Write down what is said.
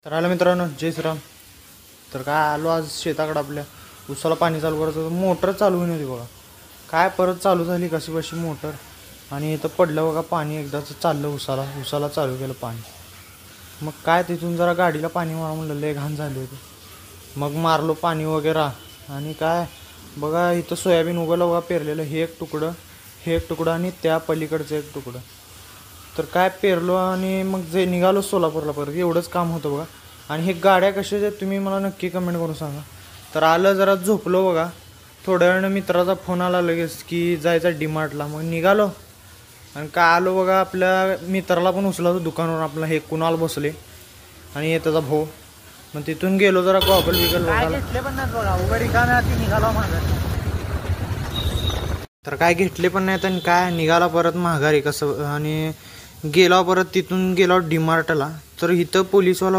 तर आलं मित्रांनो, जय श्रीराम. तर काय आलो आज शेताकडे आपल्या उसाला पाणी चालू करायचं होतं. मोटर चालू होईल होती बघा, काय परत चालू झाली कशी बशी मोटर आणि इथं पडलं बघा पाणी. एकदाच चाललं उसाला चालू केलं पाणी. मग काय तिथून जरा गाडीला पाणी मारा म्हणलं, लय घाण झाली होती. मग मारलो पाणी वगैरे आणि काय बघा इथं सोयाबीन उगवलं बघा, पेरलेलं. हे एक तुकडं आणि त्या पलीकडचं एक तुकडं. तर काय पेरलो आणि मग जे निघालो सोलापूरला. परत एवढंच काम होतं बघा. आणि हे गाड्या कशा आहेत तुम्ही मला नक्की कमेंट करून सांगा. तर आलं जरा झोपलो बघा. थोड्या वेळानं मित्राचा फोन आला लगेच की जायचं डीमार्टला. मग निघालो आणि काय आलो बघा, आपल्या मित्राला पण उचला दुकानावर. आपला हे कुणाल बसले आणि त्याचा भाऊ. मग तिथून गेलो जरा गॉगल बिगल बघायला. तर काय घेतले पण नाहीत आणि काय निघाला परत महागारी कसं. आणि गेला परत तिथून गेला डीमार्टला. तर इथं पोलिसवाला